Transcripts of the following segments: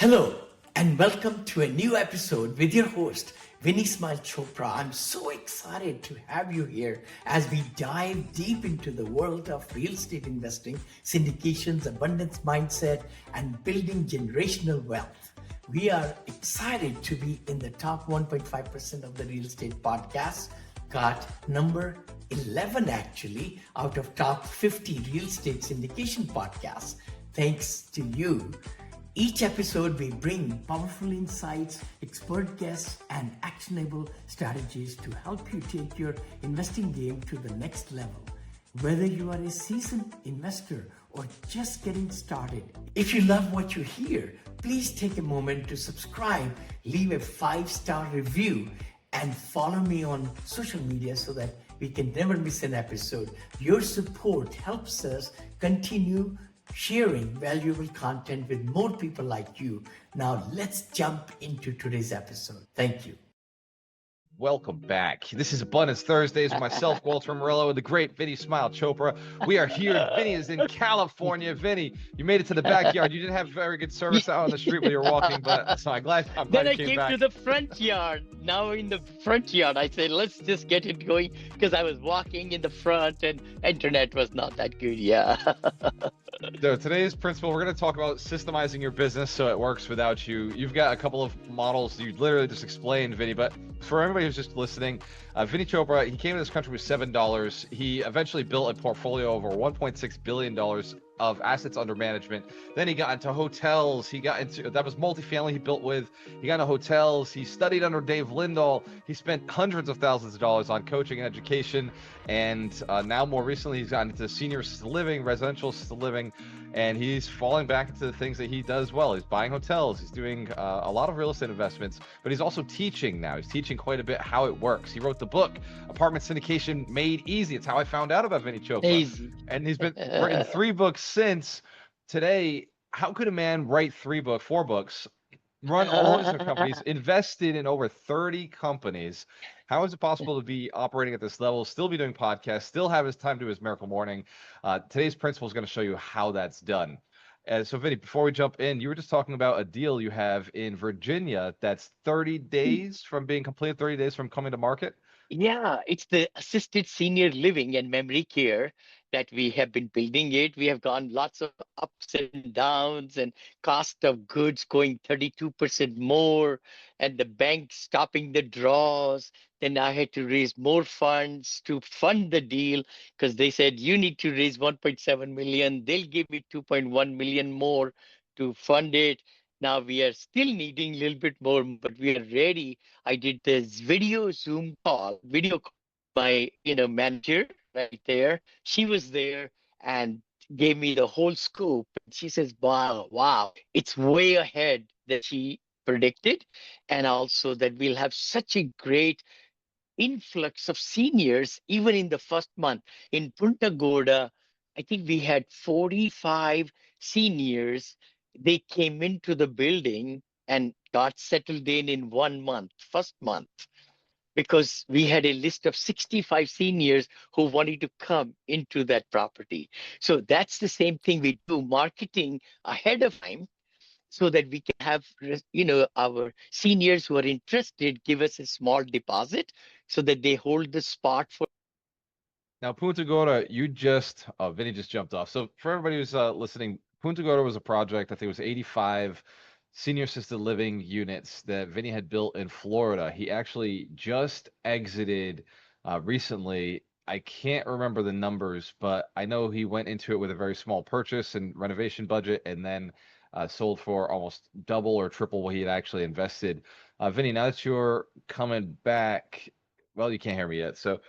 Hello, and welcome to a new episode with your host, Vinney Chopra. I'm so excited to have you here as we dive deep into the world of real estate investing, syndications, abundance mindset, and building generational wealth. We are excited to be in the top 1.5% of the real estate podcasts. Got number 11 actually out of top 50 real estate syndication podcasts. Thanks to you. Each episode, we bring powerful insights, expert guests, and actionable strategies to help you take your investing game to the next level. Whether you are a seasoned investor or just getting started, if you love what you hear, please take a moment to subscribe, leave a 5-star review, and follow me on social media so that we can never miss an episode. Your support helps us continue sharing valuable content with more people like you. Now let's jump into today's episode. Thank you. Welcome back. This is Abundance Thursdays with myself, Gualter Amarelo, and the great Vinney Chopra. We are here. Vinney is in California. Vinney, you made it to the backyard. You didn't have very good service out on the street while you were walking, but so I'm glad you came back. Then I came to the front yard. Now in the front yard, I said, let's just get it going because I was walking in the front and internet was not that good. Yeah. So today's principle, we're going to talk about systemizing your business so it works without you. You've got a couple of models you literally just explained, Vinney, but for everybody who's just listening, Vinney Chopra, he came to this country with $7. He eventually built a portfolio over $1.6 billion of assets under management. Then he got into hotels. He got into, that was multifamily he built with. He got into hotels. He studied under Dave Lindahl. He spent hundreds of thousands of dollars on coaching and education. And now more recently, he's gotten into senior assisted living, residential assisted living, and he's falling back into the things that he does well. He's buying hotels. He's doing a lot of real estate investments, but he's also teaching now. He's teaching quite a bit how it works. He wrote the book, Apartment Syndication Made Easy. It's how I found out about Vinney Chopra. Easy. And he's been written 3 books since. Today, how could a man write 4 books, run all his companies, invested in over 30 companies? How is it possible to be operating at this level, still be doing podcasts, still have his time to do his miracle morning? Today's principle is going to show you how that's done. So, Vinney, before we jump in, you were just talking about a deal you have in Virginia that's 30 days from being completed, 30 days from coming to market. Yeah, it's the assisted senior living and memory care that we have been building it. We have gone lots of ups and downs and cost of goods going 32% more and the bank stopping the draws. Then I had to raise more funds to fund the deal because they said you need to raise 1.7 million. They'll give me 2.1 million more to fund it. Now we are still needing a little bit more, but we are ready. I did this video Zoom call, my manager right there. She was there and gave me the whole scoop. She says, wow, it's way ahead that she predicted. And also that we'll have such a great influx of seniors, even in the first month. In Punta Gorda, I think we had 45 seniors. They came into the building and got settled in 1 month, first month, because we had a list of 65 seniors who wanted to come into that property. So that's the same thing we do, marketing ahead of time so that we can have, our seniors who are interested give us a small deposit so that they hold the spot for. Now, Punta Gorda, Vinney just jumped off. So for everybody who's listening, Punta Gorda was a project, I think it was 85 senior assisted living units that Vinney had built in Florida. He actually just exited recently. I can't remember the numbers, but I know he went into it with a very small purchase and renovation budget and then sold for almost double or triple what he had actually invested. Vinney, now that you're coming back, well, you can't hear me yet. So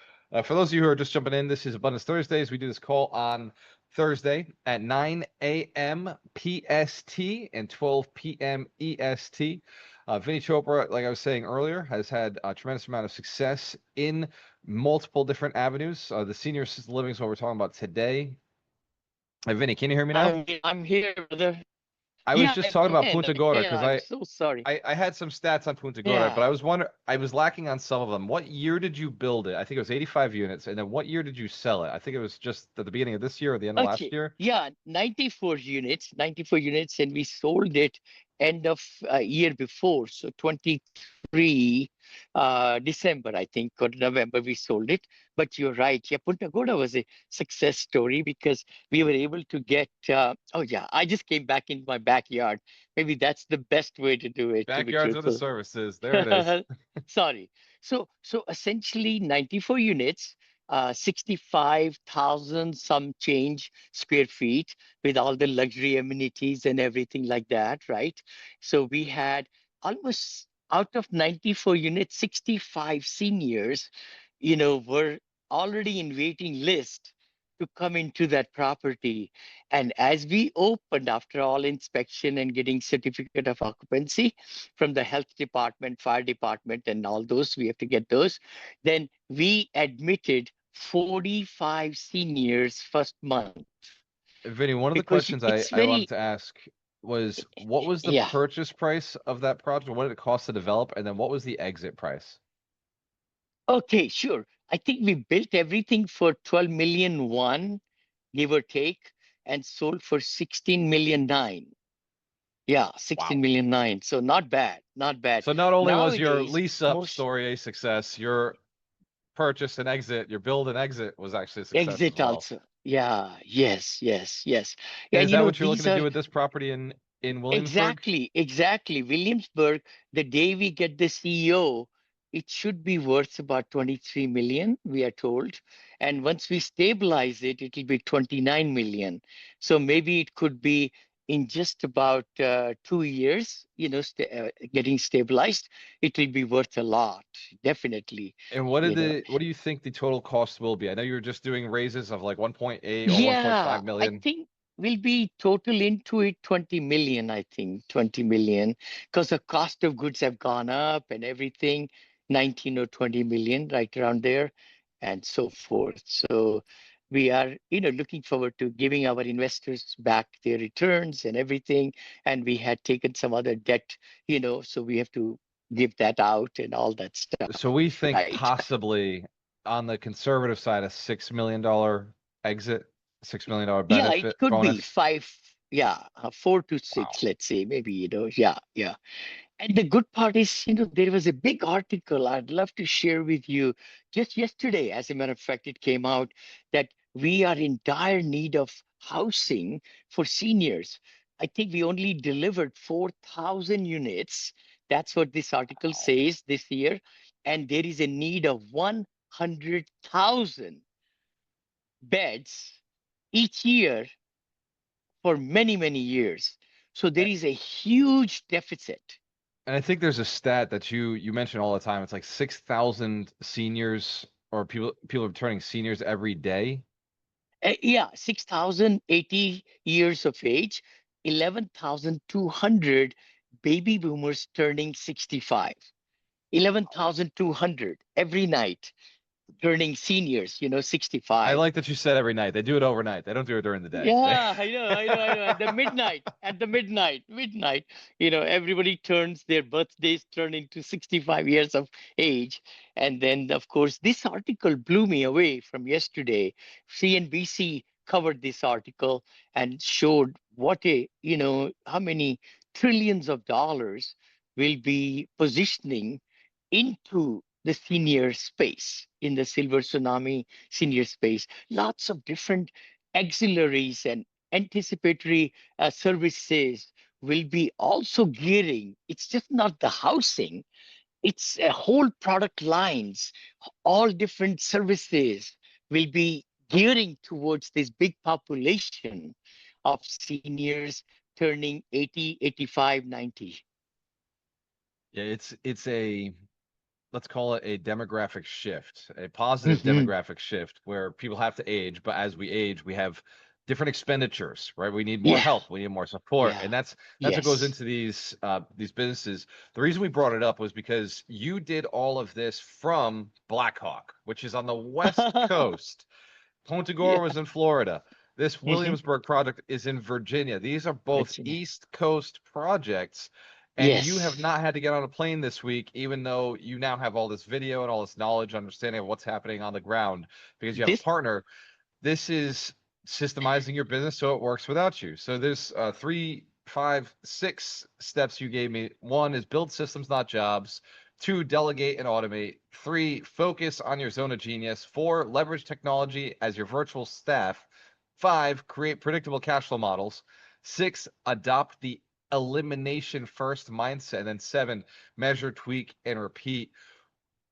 for those of you who are just jumping in, this is Abundance Thursdays. We do this call on Thursday at 9 a.m. PST and 12 p.m. EST. Vinney Chopra, like I was saying earlier, has had a tremendous amount of success in multiple different avenues. The senior assisted living is what we're talking about today. Vinney, can you hear me now? I'm here, brother. I was Yeah, just talking about Punta Gorda again, because I'm so sorry. I had some stats on Punta Gorda, but Yeah. I was lacking on some of them. What year did you build it? I think it was 85 units. And then what year did you sell it? I think it was just at the beginning of this year or the end of last Okay. year. Yeah, 94 units, and we sold it end of year before. So 23 December, I think, or November, we sold it. But you're right. Yeah, Punta Gorda was a success story because we were able to get, oh, yeah, I just came back in my backyard. Maybe that's the best way to do it, to be Backyards with the truthful. services. There it is. Sorry. So essentially 94 units, 65,000 some change square feet with all the luxury amenities and everything like that, right? So we had almost out of 94 units, 65 seniors, were already in waiting list to come into that property. And as we opened after all inspection and getting certificate of occupancy from the health department, fire department, and all those, we have to get those. Then we admitted 45 seniors first month Vinny, one of the because questions it's I wanted very, to ask was what was the yeah. purchase price of that project? What did it cost to develop? And then what was the exit price? Okay, sure. I think we built everything for 12 million one, give or take, and sold for 16 million nine. Yeah, 16 Wow. million nine. So not bad, not bad. So not only was your Nowadays, lease up most story a success, your purchase and exit, your build and exit was actually a success as exit well. also. Yeah, yes, yes, yes. And And is that what you're looking these to do are with this property in Williamsburg? exactly. Williamsburg, the day we get the CEO, it should be worth about 23 million, we are told. And once we stabilize it, it'll be 29 million. So maybe it could be in just about 2 years, getting stabilized, it will be worth a lot, definitely. And You know, what do you think the total cost will be? I know you were just doing raises of like 1.8 or yeah, 1.5 I million. think we'll be total into it 20 million, I think 20 million, because the cost of goods have gone up and everything, 19 or 20 million, right around there, and so forth. So we are, looking forward to giving our investors back their returns and everything. And we had taken some other debt, so we have to give that out and all that So stuff, we think right? possibly on the conservative side, a $6 million exit, $6 million Yeah, it benefit could be bonus. five, yeah, 4 to 6, Wow. let's say, maybe, yeah, yeah. And the good part is, there was a big article I'd love to share with you just yesterday. As a matter of fact, it came out that we are in dire need of housing for seniors. I think we only delivered 4,000 units. That's what this article Wow. says this year. And there is a need of 100,000 beds each year for many, many years. So there is a huge deficit. And I think there's a stat that you mention all the time. It's like 6,000 seniors or people are turning seniors every day. Yeah, 6,080 years of age, 11,200 baby boomers turning 65. 11,200 every night turning seniors, I 65. like that you said every night. They do it overnight. They don't do it during the day. Yeah, I know. At the midnight, everybody turns their birthdays turn into 65 years of age. And then, of course, this article blew me away from yesterday. CNBC covered this article and showed how many trillions of dollars will be positioning into the senior space, in the silver tsunami senior space. Lots of different auxiliaries and anticipatory services will be also gearing. It's just not the housing, it's a whole product lines, all different services will be gearing towards this big population of seniors turning 80, 85, 90. Yeah, it's a let's call it a demographic shift, a positive Mhm. demographic shift where people have to age, but as we age, we have different expenditures, right? We need more Yeah, help, we need more support, yeah, and that's what goes yes. into these businesses. The reason we brought it up was because you did all of this from Blackhawk, which is on the West Coast. Punta Gorda Yeah, was in Florida. This Williamsburg project is in Virginia. These are both Virginia. East Coast projects. And you have Yes. not had to get on a plane this week, even though you now have all this video and all this knowledge, understanding of what's happening on the ground because you have a This, partner. This is systemizing your business so it works without you. So there's 3, 5, 6 steps you gave me. 1 is build systems, not jobs. 2, delegate and automate. 3, focus on your zone of genius. 4, leverage technology as your virtual staff. 5, create predictable cash flow models. 6, adopt the elimination first mindset. And then 7, measure, tweak, and repeat.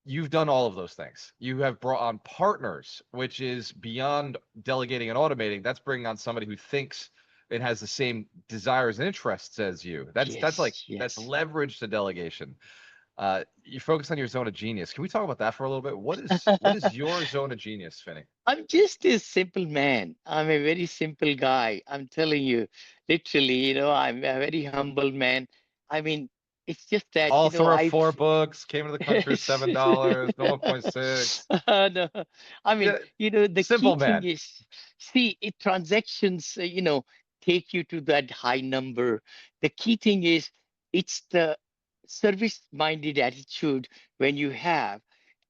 You've done all of those things. You have brought on partners, which is beyond delegating and automating. That's bringing on somebody who thinks it has the same desires and interests as you. That's yes. leverage to delegation. You focus on your zone of genius. Can we talk about that for a little bit? What is your zone of genius, Vinney? I'm just a simple man. I'm a very simple guy. I'm telling you, literally, I'm a very humble man. I mean, it's just that, Author of I 4 books, came to the country with $7, no 1.6. no, I mean, Yeah, the simple key thing man. is, see, transactions, take you to that high number. The key thing is, it's the service-minded attitude when you have,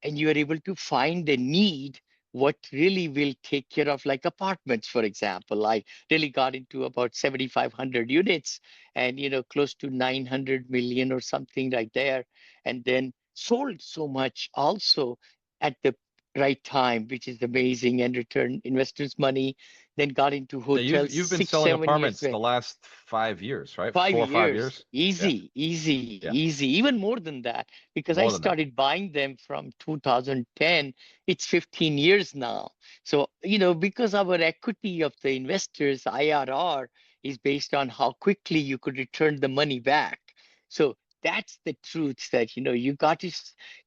and you are able to find a need, what really will take care of, like apartments, for example. I really got into about 7,500 units and, close to 900 million or something right there. And then sold so much also at the right time, which is amazing, and returned investors' money. Then got into Yeah, hotels you've been six, selling 7 years apartments back. the last 5 years, right? 5 4 or 5 years, years? Yeah, easy, yeah, even more than that, because I more than that. started buying them from 2010. It's 15 years now. So, because our equity of the investors, IRR, is based on how quickly you could return the money back. So that's the truth, that, you got to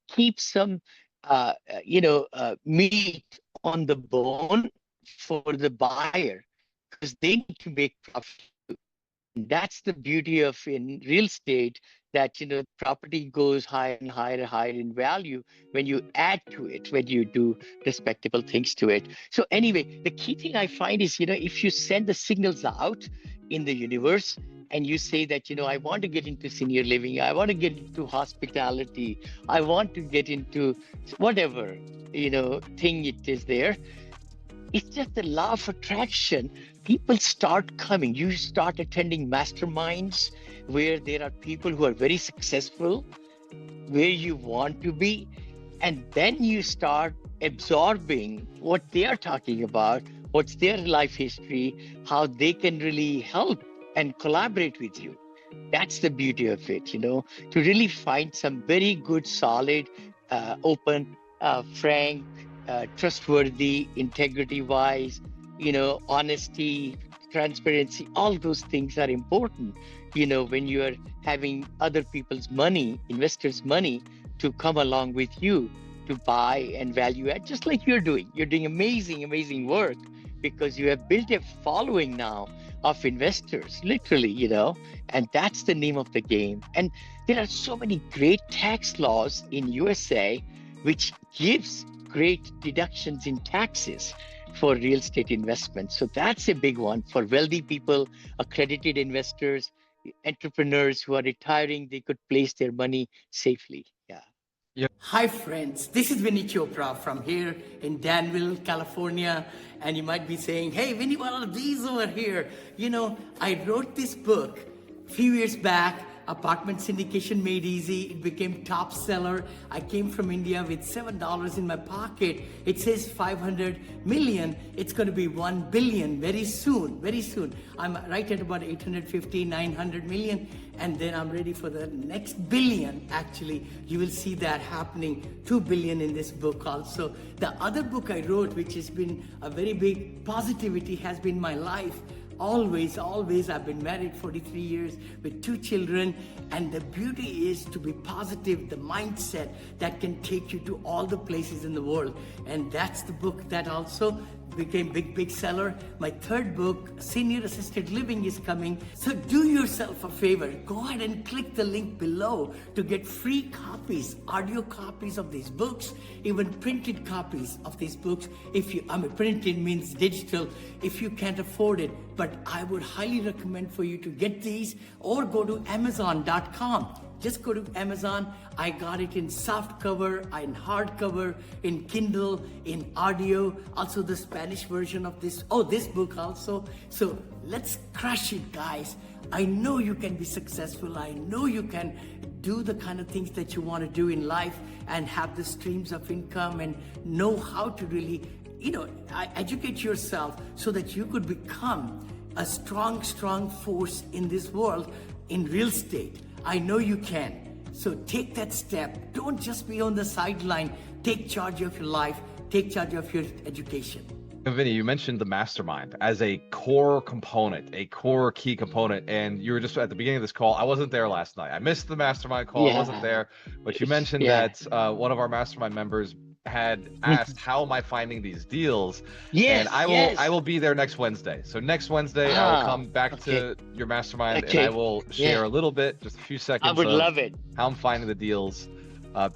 keep some, meat on the bone for the buyer, because they need to make profit. That's the beauty of in real estate, that property goes higher and higher and higher in value when you add to it, when you do respectable things to it. So anyway, the key thing I find is, if you send the signals out in the universe and you say that, I want to get into senior living, I want to get into hospitality, I want to get into whatever, thing it is there, it's just the law of attraction. People start coming. You start attending masterminds where there are people who are very successful, where you want to be, and then you start absorbing what they are talking about, what's their life history, how they can really help and collaborate with you. That's the beauty of it, to really find some very good, solid, open, frank, trustworthy, integrity-wise, honesty, transparency. All those things are important, when you are having other people's money, investors' money, to come along with you to buy and value add, just like you're doing. You're doing amazing, amazing work because you have built a following now of investors, literally, and that's the name of the game. And there are so many great tax laws in USA which gives great deductions in taxes for real estate investments. So that's a big one for wealthy people, accredited investors, entrepreneurs who are retiring. They could place their money safely. Yeah. Hi friends, this is Vinney Chopra from here in Danville, California. And you might be saying, hey Vinney, what are these over here? I wrote this book a few years back, Apartment Syndication Made Easy. It became top seller. I came from India with $7 in my pocket. It says 500 million. It's going to be 1 billion very soon, very soon. I'm right at about 850, 900 million. And then I'm ready for the next billion. Actually, you will see that happening, 2 billion in this book also. The other book I wrote, which has been a very big positivity, has been my life. Always, I've been married 43 years with 2 children, and the beauty is to be positive, the mindset that can take you to all the places in the world. And that's the book that also became big seller. My third book, Senior Assisted Living, is coming. So do yourself a favor. Go ahead and click the link below to get free copies, audio copies of these books, even printed copies of these books. Printed means digital if you can't afford it. But I would highly recommend for you to get these, or go to Amazon.com. Just go to Amazon. I got it in soft cover, in hardcover, in Kindle, in audio, also the Spanish version of this book also. So let's crush it, guys. I know you can be successful. I know you can do the kind of things that you want to do in life and have the streams of income and know how to really, educate yourself so that you could become a strong force in this world in real estate. I know you can. So take that step. Don't just be on the sideline. Take charge of your life. Take charge of your education. Vinney, you mentioned the mastermind as a core component, a core key component, and you were just at the beginning of this call. I wasn't there last night. I missed the mastermind call. I wasn't there, but you mentioned that one of our mastermind members had asked, how am I finding these deals? Yes, and I will be there next Wednesday. So next Wednesday, I will come back to your mastermind and I will share a little bit, just a few seconds. I would love it. How I'm finding the deals,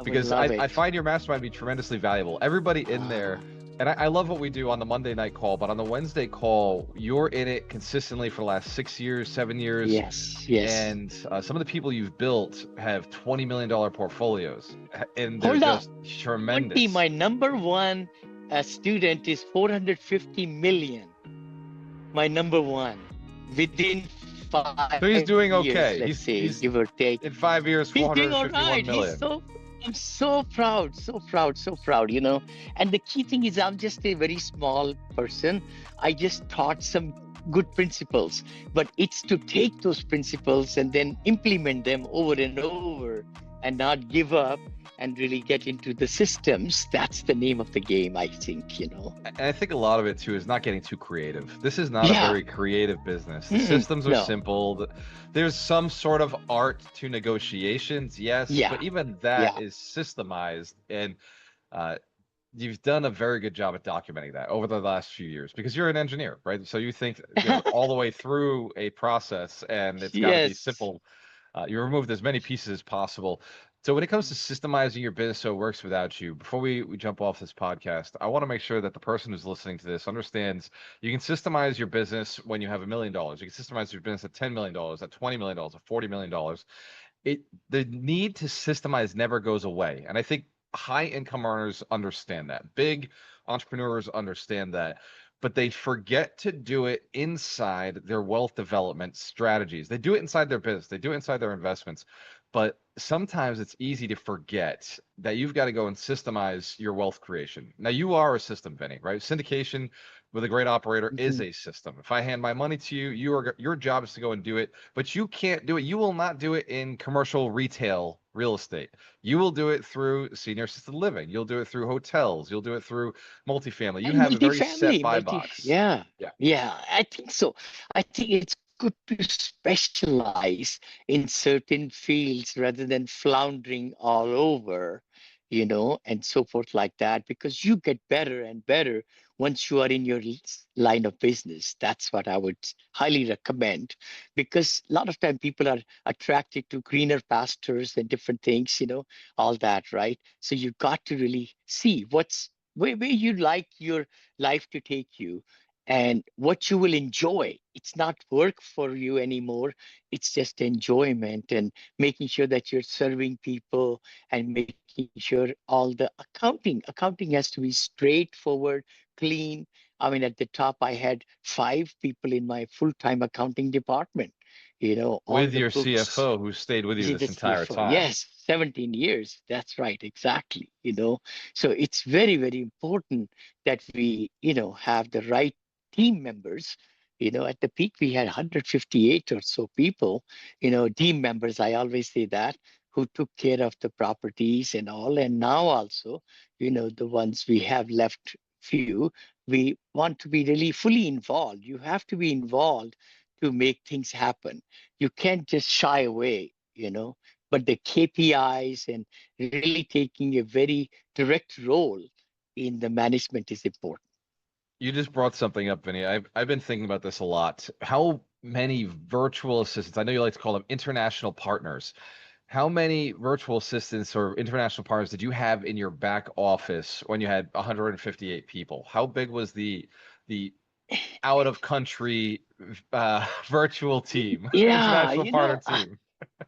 because I find your mastermind to be tremendously valuable. Everybody in there. And I love what we do on the Monday night call, but on the Wednesday call, you're in it consistently for the last 6 years, 7 years. Yes. And some of the people you've built have $20 million portfolios, and they're Hold just up. tremendous. 20, my number one student is 450 million. My number one, within 5 So he's doing years, okay. let's say, give or take. In 5 years, He's doing all 451 right. million. I'm so proud, And the key thing is, I'm just a very small person. I just taught some good principles, but it's to take those principles and then implement them over and over and not give up and really get into the systems. That's the name of the game, I think, And I think a lot of it too is not getting too creative. This is not a very creative business. The systems are simple. There's some sort of art to negotiations, yes, but even that is systemized. And you've done a very good job at documenting that over the last few years, because you're an engineer, right? So you think all the way through a process, and it's got to be simple. You removed as many pieces as possible. So when it comes to systemizing your business so it works without you, before we jump off this podcast, I want to make sure that the person who's listening to this understands you can systemize your business when you have $1 million. You can systemize your business at $10 million, at $20 million, at $40 million. The need to systemize never goes away. And I think high income earners understand that. Big entrepreneurs understand that. But they forget to do it inside their wealth development strategies. They do it inside their business. They do it inside their investments. But sometimes it's easy to forget that you've got to go and systemize your wealth creation. Now, you are a system, Vinney, right? Syndication with a great operator is a system. If I hand my money to you, your job is to go and do it, but you can't do it. You will not do it in commercial retail real estate. You will do it through senior assisted living. You'll do it through hotels. You'll do it through multifamily. You have a very set buy box. Yeah, I think so. I think it's good to specialize in certain fields rather than floundering all over, and so forth like that, because you get better and better once you are in your line of business. That's what I would highly recommend, because a lot of time people are attracted to greener pastures and different things, all that, right? So you got to really see where you'd like your life to take you and what you will enjoy. It's not work for you anymore. It's just enjoyment and making sure that you're serving people and making sure all the accounting has to be straightforward, clean. I mean, at the top, I had 5 people in my full-time accounting department, all with the your books. CFO who stayed with you this entire time. Yes, 17 years. That's right, exactly. So it's very, very important that we, have the right team members. At the peak, we had 158 or so people, team members, I always say that, who took care of the properties and all. And now also, the ones we have left few, we want to be really fully involved. You have to be involved to make things happen. You can't just shy away, but the KPIs and really taking a very direct role in the management is important. You just brought something up, Vinny. I've been thinking about this a lot. How many virtual assistants, I know you like to call them international partners. How many virtual assistants or international partners did you have in your back office when you had 158 people? How big was the out of country virtual team, Yeah, international partner team?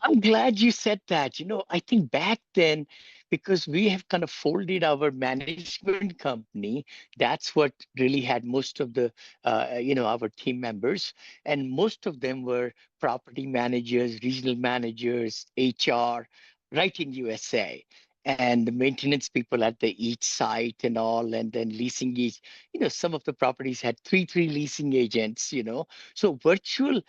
I'm glad you said that. I think back then, because we have kind of folded our management company, that's what really had most of the, our team members. And most of them were property managers, regional managers, HR, right in USA. And the maintenance people at the each site and all, and then leasing each, some of the properties had three leasing agents. So virtual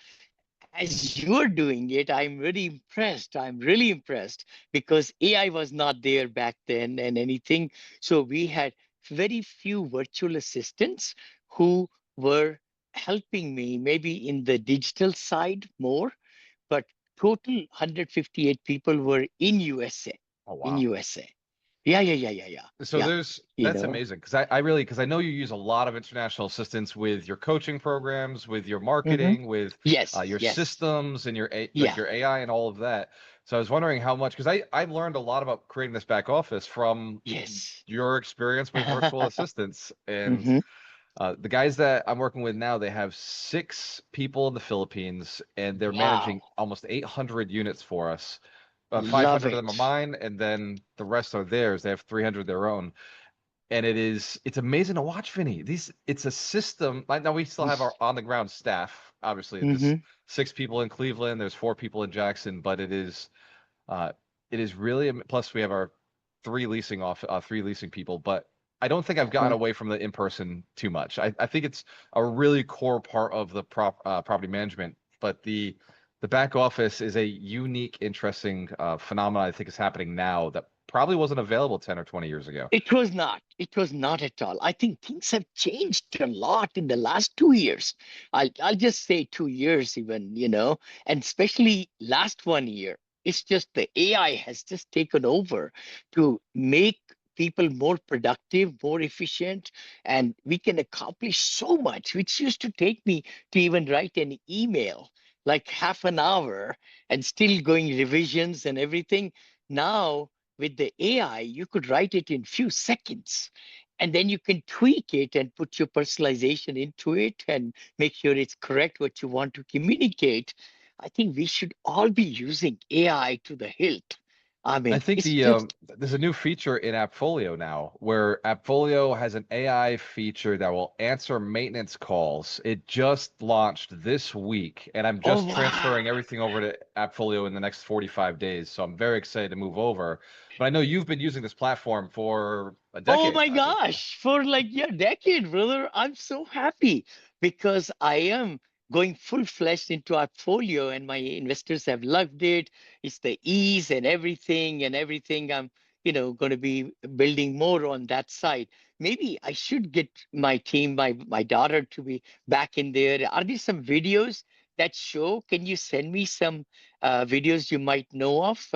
as you're doing it, I'm really impressed. I'm really impressed because AI was not there back then and anything. So we had very few virtual assistants who were helping me, maybe in the digital side more, but total 158 people were in USA. Oh, In wow. USA. Yeah. So Yeah. that's amazing because because I know you use a lot of international assistance with your coaching programs, with your Mhm. marketing, with Yes, your yes. systems and like Yeah. your AI and all of that. So I was wondering how much, because I've learned a lot about creating this back office from Yes. your experience with virtual assistants. And Hmm. the guys that I'm working with now, they have 6 people in the Philippines and they're managing Wow. almost 800 units for us. Love 500 of them are it. mine, and then the rest are theirs. They have 300 their own, and it's amazing to watch, Vinny. It's a system. Like now, we still have our on the ground staff. Obviously, there's Hmm. 6 people in Cleveland. There's 4 people in Jackson, but uh, it is really. Plus, we have our 3 leasing people. But I don't think I've gotten Uh-huh. away from the in person too much. I think it's a really core part of the property management. But the back office is a unique, interesting phenomenon. I think is happening now that probably wasn't available 10 or 20 years ago. It was not. It was not at all. I think things have changed a lot in the last 2 years. I'll just say 2 years even, and especially last 1 year. It's just the AI has just taken over to make people more productive, more efficient, and we can accomplish so much, which used to take me to even write an email like half an hour and still going revisions and everything. Now with the AI, you could write it in few seconds, and then you can tweak it and put your personalization into it and make sure it's correct what you want to communicate. I think we should all be using AI to the hilt. I I mean, think it's just, there's a new feature in AppFolio now where AppFolio has an AI feature that will answer maintenance calls. It just launched this week, and I'm oh just wow. transferring everything over to AppFolio in the next 45 days. So I'm very excited to move over. But I know you've been using this platform for a Oh decade. my gosh, for like a decade, brother. I'm so happy because I am going full-fledged into our portfolio and my investors have loved it. It's the ease and everything. I'm going to be building more on that side. Maybe I should get my team, my daughter to be back in there. Are there some videos that show? Can you send me some videos you might know of?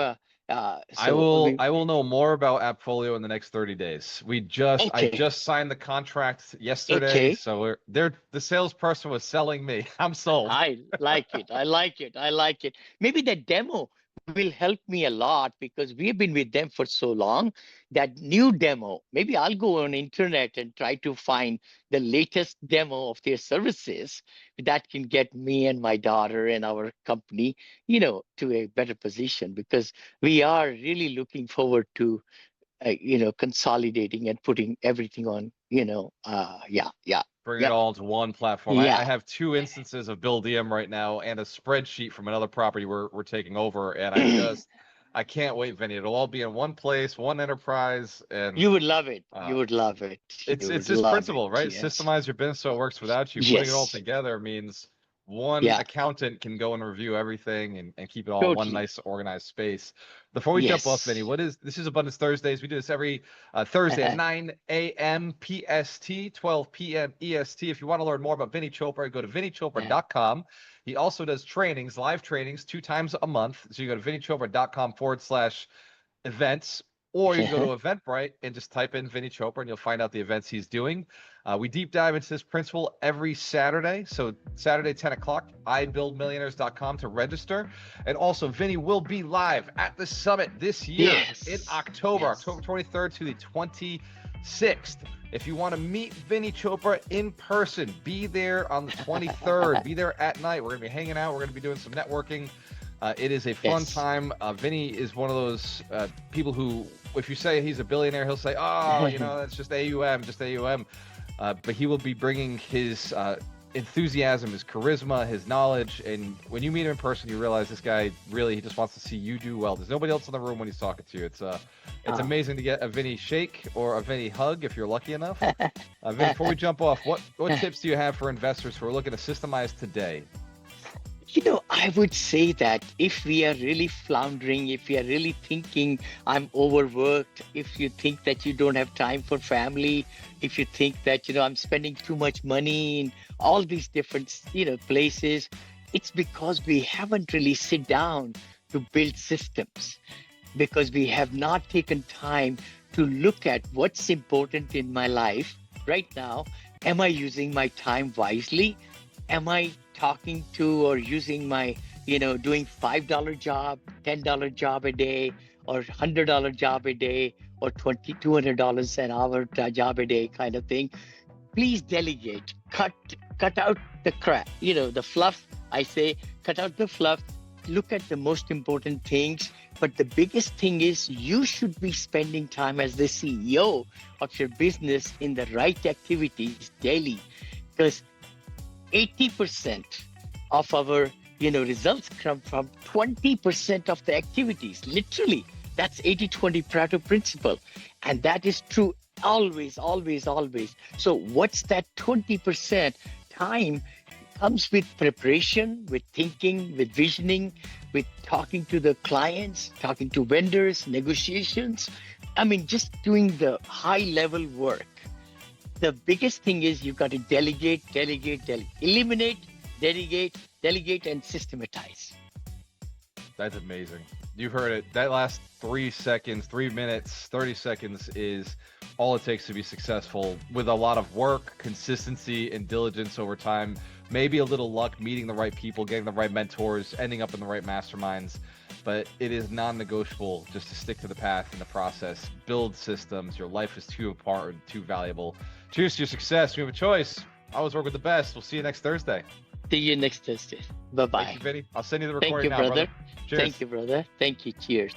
I will know more about AppFolio in the next 30 days. I Okay. just signed the contract yesterday, Okay. so the salesperson was selling me. I'm sold. I like it. I like it. I like it. Maybe the demo will help me a lot because we've been with them for so long. That new demo, maybe I'll go on internet and try to find the latest demo of their services that can get me and my daughter and our company, to a better position because we are really looking forward to, consolidating and putting everything on. Bring it Yep, all into one platform. I yeah. have 2 instances of Bill DM right now and a spreadsheet from another property we're taking over, and I can't wait, Vinny. It'll all be in one place, one enterprise, and You would love it. You uh, would love it. You it's would this love it. principle, right? Yes. Systemize your business so it works without you. Putting it all Yes. together means one Yeah. accountant can go and review everything and keep it all in one Totally. nice organized space. Before we jump off, Vinny, Yes. this is Abundance Thursdays. We do this every Thursday at Uh-huh. 9 a.m. PST, 12 p.m. EST. If you want to learn more about Vinny Chopra, go to Uh-huh. vinnychopra.com. He also does trainings, live trainings, 2 times a month. So you go to vinnychopra.com/events, or you can go to Uh-huh. Eventbrite and just type in Vinny Chopra and you'll find out the events he's doing. We deep dive into this principle every Saturday. So Saturday, 10 o'clock, ibuildmillionaires.com to register. And also Vinney will be live at the summit this year in October, October 23rd to the 26th. If you want to meet Vinney Chopra in person, be there on the 23rd, be there at night. We're going to be hanging out. We're going to be doing some networking. It is a fun time. Vinney is one of those people who, if you say he's a billionaire, he'll say, oh, you know, that's just AUM, just AUM. But he will be bringing his enthusiasm, his charisma, his knowledge. And when you meet him in person, you realize this guy really, he just wants to see you do well. There's nobody else in the room when he's talking to you. It's amazing to get a Vinney shake or a Vinney hug if you're lucky enough. Vinney, before we jump off, what tips do you have for investors who are looking to systemize today? You know, I would say that if we are really floundering, if we are really thinking I'm overworked, if you think that you don't have time for family, if you think that, you know, I'm spending too much money in all these different, you know, places, it's because we haven't really sit down to build systems, because we have not taken time to look at what's important in my life right now. Am I using my time wisely? Am I talking to or using my, you know, doing $5 job, $10 job a day, or $100 job a day, or $200 an hour job a day kind of thing? Please delegate. Cut out the crap, you know, the fluff. I say, cut out the fluff. Look at the most important things. But the biggest thing is you should be spending time as the CEO of your business in the right activities daily, because 80% of our, you know, results come from 20% of the activities. Literally, that's 80-20 Pareto principle. And that is true always, always, always. So what's that 20% time? Comes with preparation, with thinking, with visioning, with talking to the clients, talking to vendors, negotiations. I mean, just doing the high level work. The biggest thing is you've got to delegate, eliminate, delegate, and systematize. That's amazing. You've heard it. That last 3 seconds, 3 minutes, 30 seconds is all it takes to be successful, with a lot of work, consistency, and diligence over time. Maybe a little luck, meeting the right people, getting the right mentors, ending up in the right masterminds. But it is non-negotiable just to stick to the path in the process. Build systems. Your life is too important, too valuable. Cheers to your success. You have a choice. Always work with the best. We'll see you next Thursday. See you next Thursday. Bye-bye. Thank you, Vinney. I'll send you the Thank recording you, now, brother. Cheers. Thank you, brother. Thank you. Cheers.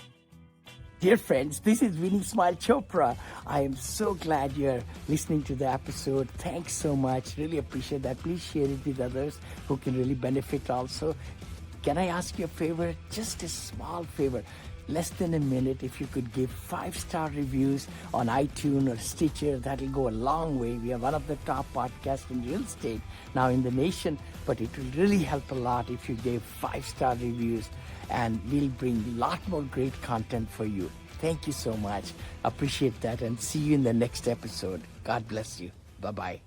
Dear friends, this is Vinney Smile Chopra. I am so glad you're listening to the episode. Thanks so much. Really appreciate that. Please share it with others who can really benefit also. Can I ask you a favor? Just a small favor. Less than a minute, if you could give 5-star reviews on iTunes or Stitcher, that'll go a long way. We are one of the top podcasts in real estate now in the nation, but it will really help a lot if you gave 5-star reviews, and we'll bring a lot more great content for you. Thank you so much. Appreciate that, and see you in the next episode. God bless you. Bye-bye.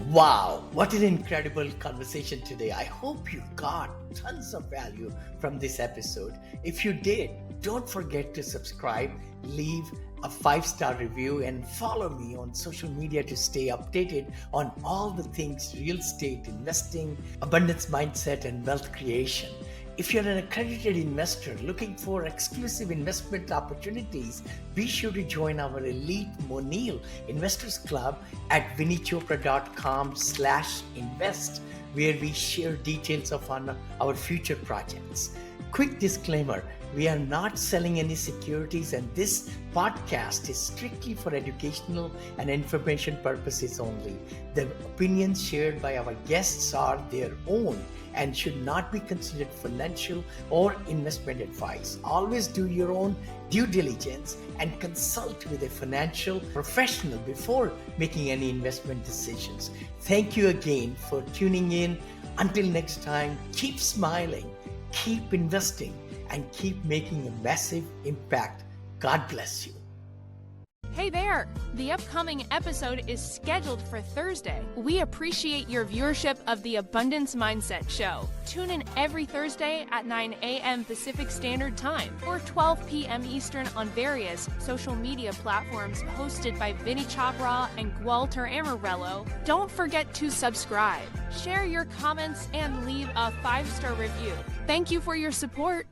Wow, what an incredible conversation today. I hope you got tons of value from this episode. If you did, don't forget to subscribe, leave a 5-star review, and follow me on social media to stay updated on all the things real estate, investing, abundance mindset, and wealth creation. If you're an accredited investor looking for exclusive investment opportunities, be sure to join our elite Monil Investors Club at vinneychopra.com/invest, where we share details of our future projects. Quick disclaimer, we are not selling any securities, and this podcast is strictly for educational and information purposes only. The opinions shared by our guests are their own and should not be considered financial or investment advice. Always do your own due diligence and consult with a financial professional before making any investment decisions. Thank you again for tuning in. Until next time, keep smiling, keep investing, and keep making a massive impact. God bless you. Hey there! The upcoming episode is scheduled for Thursday. We appreciate your viewership of the Abundance Mindset Show. Tune in every Thursday at 9 a.m. Pacific Standard Time or 12 p.m. Eastern on various social media platforms hosted by Vinney Chopra and Gualter Amarelo. Don't forget to subscribe, share your comments, and leave a 5-star review. Thank you for your support.